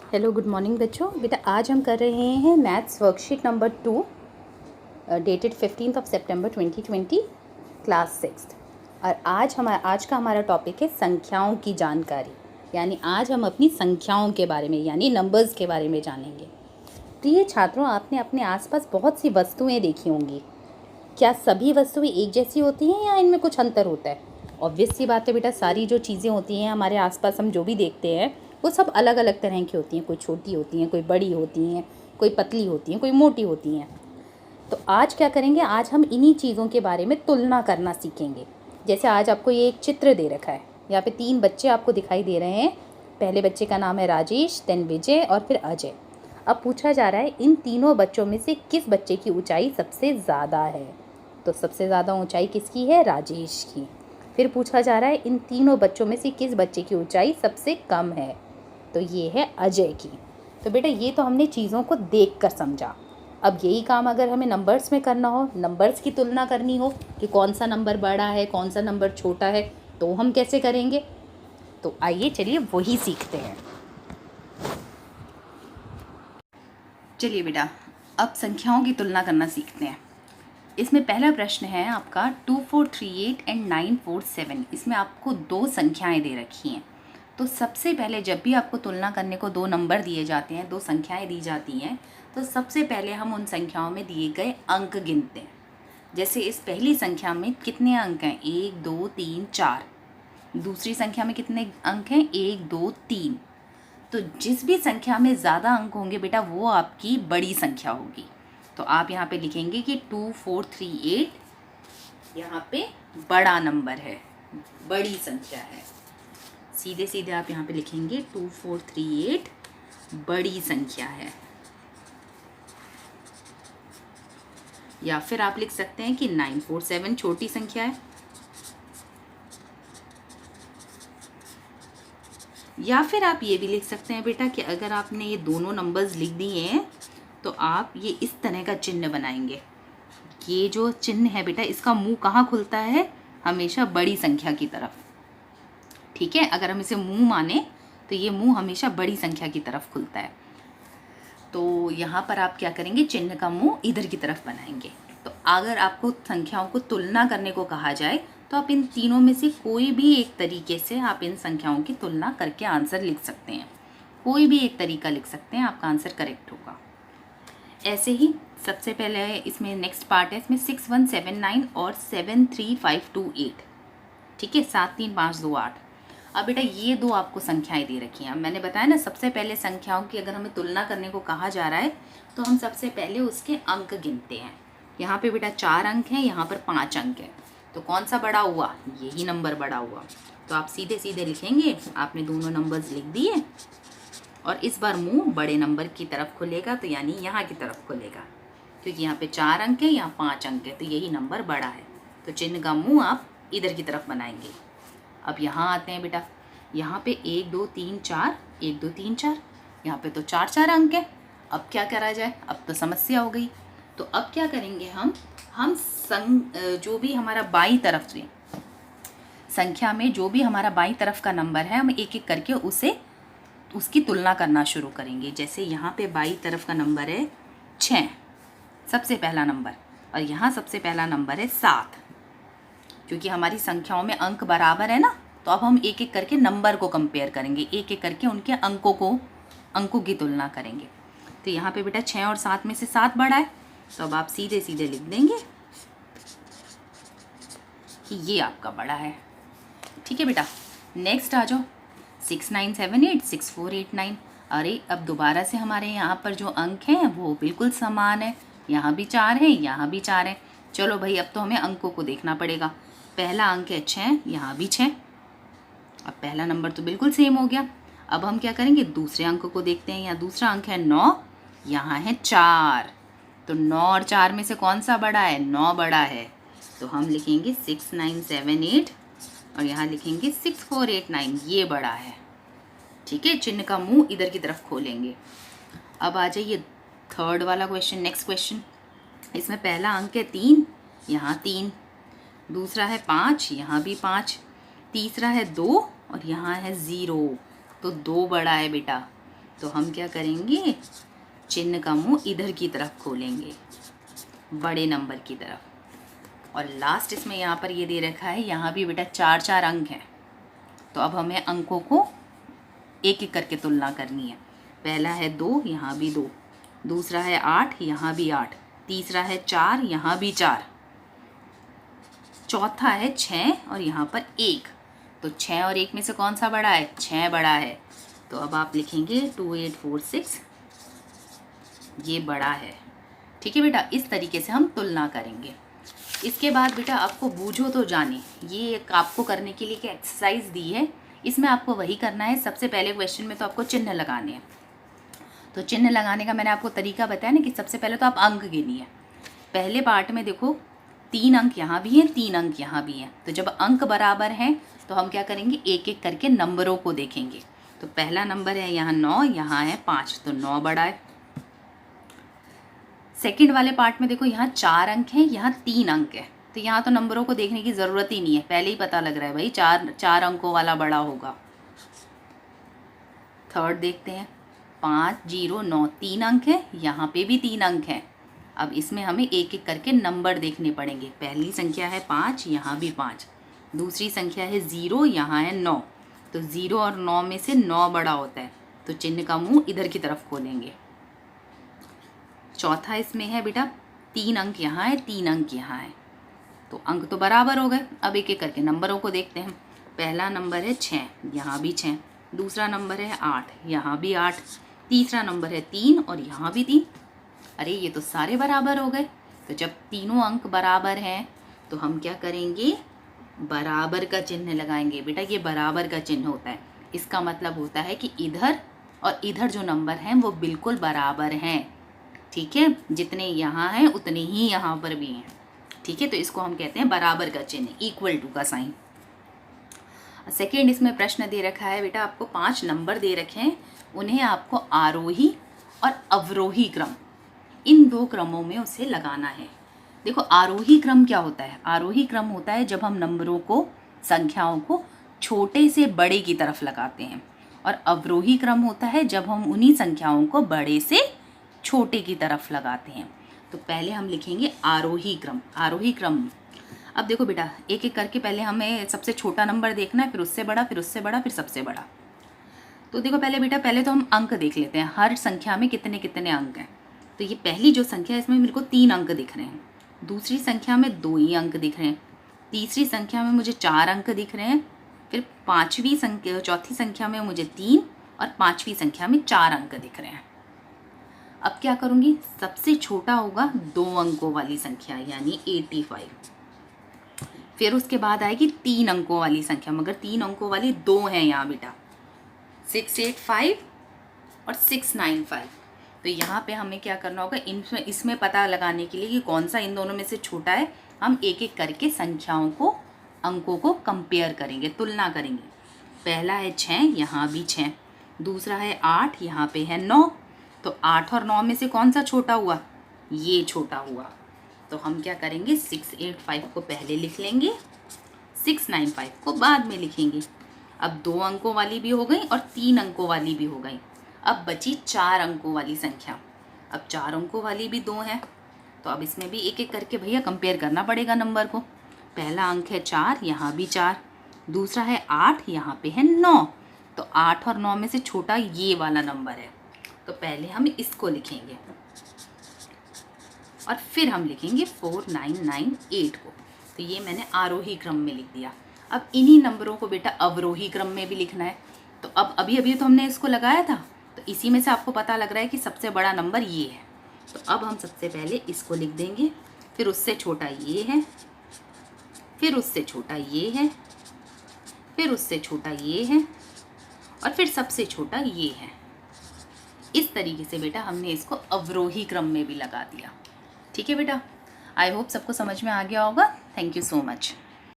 Hello good morning बच्चों। बेटा आज हम कर रहे हैं मैथ्स वर्कशीट नंबर 2 डेटेड 15 सितंबर 2020 क्लास 6। और आज का हमारा टॉपिक है संख्याओं की जानकारी। यानी आज हम अपनी संख्याओं के बारे में यानी नंबर्स के बारे में जानेंगे। प्रिय छात्रों, आपने अपने आसपास बहुत सी वस्तुएं देखी होंगी। क्या सभी वस्तुएं एक जैसी होती हैं या इनमें कुछ अंतर होता है? ऑब्वियस सी बात है बेटा, सारी जो चीज़ें होती हैं हमारे आसपास हम जो भी देखते हैं वो सब अलग अलग तरह की होती हैं। कोई छोटी होती हैं, कोई बड़ी होती हैं, कोई पतली होती हैं, कोई मोटी होती हैं। तो आज क्या करेंगे, आज हम इन्हीं चीज़ों के बारे में तुलना करना सीखेंगे। जैसे आज आपको ये एक चित्र दे रखा है, यहाँ पे 3 बच्चे आपको दिखाई दे रहे हैं। पहले बच्चे का नाम है राजेश, देन विजय और फिर अजय। अब पूछा जा रहा है इन तीनों बच्चों में से किस बच्चे की ऊंचाई सबसे ज़्यादा है। तो सबसे ज़्यादा ऊंचाई किसकी है? राजेश की। फिर पूछा जा रहा है इन तीनों बच्चों में से किस बच्चे की ऊंचाई सबसे कम है। तो ये है अजय की। तो बेटा ये तो हमने चीज़ों को देख कर समझा। अब यही काम अगर हमें नंबर्स में करना हो, नंबर्स की तुलना करनी हो कि कौन सा नंबर बड़ा है कौन सा नंबर छोटा है, तो हम कैसे करेंगे? तो आइए चलिए वही सीखते हैं। चलिए बेटा अब संख्याओं की तुलना करना सीखते हैं। इसमें पहला प्रश्न है आपका 2438 एंड 947। इसमें आपको 2 संख्याएं दे रखी हैं। तो सबसे पहले जब भी आपको तुलना करने को 2 नंबर दिए जाते हैं, 2 संख्याएं दी जाती हैं, तो सबसे पहले हम उन संख्याओं में दिए गए अंक गिनते हैं। जैसे इस पहली संख्या में कितने अंक हैं? 1 2 3 4। दूसरी संख्या में कितने अंक हैं? 1 2 3। तो जिस भी संख्या में ज़्यादा अंक होंगे बेटा वो आपकी बड़ी संख्या होगी। तो आप यहाँ पे लिखेंगे कि 2438 यहाँ पे बड़ा नंबर है, बड़ी संख्या है। सीधे सीधे आप यहाँ पे लिखेंगे 2438 बड़ी संख्या है। या फिर आप लिख सकते हैं कि 947 छोटी संख्या है। या फिर आप ये भी लिख सकते हैं बेटा कि अगर आपने ये दोनों नंबर्स लिख दिए हैं तो आप ये इस तरह का चिन्ह बनाएंगे। ये जो चिन्ह है बेटा इसका मुंह कहाँ खुलता है? हमेशा बड़ी संख्या की तरफ। ठीक है, अगर हम इसे मुंह माने तो ये मुंह हमेशा बड़ी संख्या की तरफ खुलता है। तो यहाँ पर आप क्या करेंगे? चिन्ह का मुंह इधर की तरफ बनाएंगे। तो अगर आपको संख्याओं को तुलना करने को कहा जाए तो आप इन तीनों में से कोई भी एक तरीके से आप इन संख्याओं की तुलना करके आंसर लिख सकते हैं। कोई भी एक तरीका लिख सकते हैं, आपका आंसर करेक्ट होगा। ऐसे ही सबसे पहले इसमें नेक्स्ट पार्ट है, इसमें 6179 और 73528। ठीक है, 7 3 5 2 8। अब बेटा ये 2 आपको संख्याएं दे रखी हैं। मैंने बताया ना सबसे पहले संख्याओं की अगर हमें तुलना करने को कहा जा रहा है तो हम सबसे पहले उसके अंक गिनते हैं। यहाँ पे बेटा 4 अंक हैं, यहाँ पर 5 अंक हैं। तो कौन सा बड़ा हुआ? यही नंबर बड़ा हुआ। तो आप सीधे सीधे लिखेंगे, आपने दोनों नंबर्स लिख दिए और इस बार मुंह बड़े नंबर की तरफ खुलेगा, तो यानी यहाँ की तरफ खुलेगा क्योंकि यहाँ पे 4 अंक है, यहाँ 5 अंक है, तो यही नंबर बड़ा है। तो चिन्ह का मुंह आप इधर की तरफ बनाएंगे। अब यहाँ आते हैं बेटा, यहाँ पे 1 2 3 4, 1 2 3 4, यहाँ पे तो 4 4 अंक है। अब क्या करा जाए? अब तो समस्या हो गई। तो अब क्या करेंगे हम जो भी हमारा बाईं तरफ से संख्या में जो भी हमारा बाईं तरफ का नंबर है हम एक एक करके उसकी तुलना करना शुरू करेंगे। जैसे यहाँ पे बाईं तरफ का नंबर है 6, सबसे पहला नंबर, और यहाँ सबसे पहला नंबर है 7। क्योंकि हमारी संख्याओं में अंक बराबर है ना, तो अब हम एक एक करके नंबर को कंपेयर करेंगे, एक एक करके उनके अंकों की तुलना करेंगे। तो यहाँ पे बेटा 6 और 7 में से 7 बड़ा है, तो अब आप सीधे सीधे लिख देंगे कि ये आपका बड़ा है। ठीक है बेटा, नेक्स्ट आ जाओ 6978 6489। अरे अब दोबारा से हमारे यहाँ पर जो अंक हैं वो बिल्कुल समान है, यहाँ भी 4 है, यहाँ भी 4 है। चलो भाई अब तो हमें अंकों को देखना पड़ेगा। पहला अंक है 6, यहाँ भी 6। अब पहला नंबर तो बिल्कुल सेम हो गया। अब हम क्या करेंगे? दूसरे अंक को देखते हैं। यहाँ दूसरा अंक है 9, यहाँ है 4। तो 9 और 4 में से कौन सा बड़ा है? 9 बड़ा है। तो हम लिखेंगे 6978 और यहाँ लिखेंगे 6489, ये बड़ा है। ठीक है, चिन्ह का मुंह इधर की तरफ खोलेंगे। अब आ जाइए थर्ड वाला क्वेश्चन, नेक्स्ट क्वेश्चन। इसमें पहला अंक है 3, यहाँ 3। दूसरा है 5, यहाँ भी 5। तीसरा है 2 और यहाँ है 0। तो 2 बड़ा है बेटा। तो हम क्या करेंगे, चिन्ह का मुंह इधर की तरफ खोलेंगे, बड़े नंबर की तरफ। और लास्ट इसमें यहाँ पर ये दे रखा है, यहाँ भी बेटा 4-4 अंक हैं। तो अब हमें अंकों को एक एक करके तुलना करनी है। पहला है 2, यहाँ भी 2, दूसरा है 8, यहाँ भी 8, तीसरा है 4, यहाँ भी 4, चौथा है 6 और यहाँ पर 1। तो 6 और 1 में से कौन सा बड़ा है, 6 बड़ा है। तो अब आप लिखेंगे 2846, ये बड़ा है। ठीक है बेटा, इस तरीके से हम तुलना करेंगे। इसके बाद बेटा आपको बूझो तो जाने, ये एक आपको करने के लिए एक एक्सरसाइज दी है, इसमें आपको वही करना है। सबसे पहले क्वेश्चन में तो आपको चिन्ह लगाने हैं। तो चिन्ह लगाने का मैंने आपको तरीका बताया ना कि सबसे पहले तो आप अंक गिनिए। पहले पार्ट में देखो 3 अंक यहाँ भी हैं, 3 अंक यहाँ भी हैं। तो जब अंक बराबर हैं तो हम क्या करेंगे, एक एक करके नंबरों को देखेंगे। तो पहला नंबर है यहाँ 9, यहाँ है 5, तो 9 बड़ा है। सेकंड वाले पार्ट में देखो यहाँ 4 अंक हैं, यहाँ 3 अंक है। तो यहाँ तो नंबरों को देखने की ज़रूरत ही नहीं है, पहले ही पता लग रहा है भाई 4 अंकों वाला बड़ा होगा। थर्ड देखते हैं, 5, 0, 9, 3 अंक है, यहाँ पे भी 3 अंक हैं। अब इसमें हमें एक एक करके नंबर देखने पड़ेंगे। पहली संख्या है 5, यहाँ भी 5, दूसरी संख्या है 0, यहाँ है 9। तो 0 और 9 में से 9 बड़ा होता है, तो चिन्ह का मुंह इधर की तरफ खोलेंगे। चौथा इसमें है बेटा 3 अंक यहाँ है, 3 अंक यहाँ है, तो अंक तो बराबर हो गए। अब एक एक करके नंबरों को देखते हैं। पहला नंबर है 6, यहाँ भी 6, दूसरा नंबर है 8, यहाँ भी 8, तीसरा नंबर है 3 और यहाँ भी 3। अरे ये तो सारे बराबर हो गए। तो जब तीनों अंक बराबर हैं तो हम क्या करेंगे, बराबर का चिन्ह लगाएंगे। बेटा ये बराबर का चिन्ह होता है, इसका मतलब होता है कि इधर और इधर जो नंबर हैं वो बिल्कुल बराबर हैं। ठीक है, जितने यहाँ हैं उतने ही यहाँ पर भी हैं। ठीक है, तो इसको हम कहते हैं बराबर का चिन्ह, इक्वल टू का साइन। सेकेंड इसमें प्रश्न दे रखा है बेटा, आपको 5 नंबर दे रखे हैं, उन्हें आपको आरोही और अवरोही क्रम, इन 2 क्रमों में उसे लगाना है। देखो आरोही क्रम क्या होता है, आरोही क्रम होता है जब हम नंबरों को, संख्याओं को छोटे से बड़े की तरफ लगाते हैं, और अवरोही क्रम होता है जब हम उन्हीं संख्याओं को बड़े से छोटे की तरफ लगाते हैं। तो पहले हम लिखेंगे आरोही क्रम। आरोही क्रम, अब देखो बेटा एक एक करके पहले हमें सबसे छोटा नंबर देखना है, फिर उससे बड़ा, फिर उससे बड़ा, फिर सबसे बड़ा। तो देखो पहले बेटा, पहले तो हम अंक देख लेते हैं, हर संख्या में कितने कितने अंक हैं। तो ये पहली जो संख्या है इसमें मेरे को 3 अंक दिख रहे हैं, दूसरी संख्या में 2 ही अंक दिख रहे हैं, तीसरी संख्या में मुझे 4 अंक दिख रहे हैं, फिर चौथी संख्या में मुझे 3 और 5वीं संख्या में 4 अंक दिख रहे हैं। अब क्या करूँगी, सबसे छोटा होगा 2 अंकों वाली संख्या यानी 85, फिर उसके बाद आएगी 3 अंकों वाली संख्या, मगर 3 अंकों वाली 2 हैं यहाँ बेटा, 685 और 695। तो यहाँ पे हमें क्या करना होगा, इसमें पता लगाने के लिए कि कौन सा इन दोनों में से छोटा है, हम एक एक करके संख्याओं को, अंकों को कंपेयर करेंगे, तुलना करेंगे। पहला है 6, यहाँ भी 6, दूसरा है 8, यहाँ पे है 9। तो 8 और 9 में से कौन सा छोटा हुआ, ये छोटा हुआ। तो हम क्या करेंगे, 685 को पहले लिख लेंगे, 695 को बाद में लिखेंगे। अब 2 अंकों वाली भी हो गई और 3 अंकों वाली भी हो गई। अब बची 4 अंकों वाली संख्या। अब 4 अंकों वाली भी 2 है, तो अब इसमें भी एक एक करके भैया कंपेयर करना पड़ेगा नंबर को। पहला अंक है 4, यहाँ भी 4, दूसरा है 8, यहाँ पे है 9। तो 8 और 9 में से छोटा ये वाला नंबर है, तो पहले हम इसको लिखेंगे और फिर हम लिखेंगे 4998 को। तो ये मैंने आरोही क्रम में लिख दिया। अब इन्हीं नंबरों को बेटा अवरोही क्रम में भी लिखना है। तो अब अभी तो हमने इसको लगाया था, तो इसी में से आपको पता लग रहा है कि सबसे बड़ा नंबर ये है। तो अब हम सबसे पहले इसको लिख देंगे, फिर उससे छोटा ये है, फिर उससे छोटा ये है, फिर उससे छोटा ये है, और फिर सबसे छोटा ये है। इस तरीके से बेटा हमने इसको अवरोही क्रम में भी लगा दिया। ठीक है बेटा, आई होप सबको समझ में आ गया होगा। Thank you so much.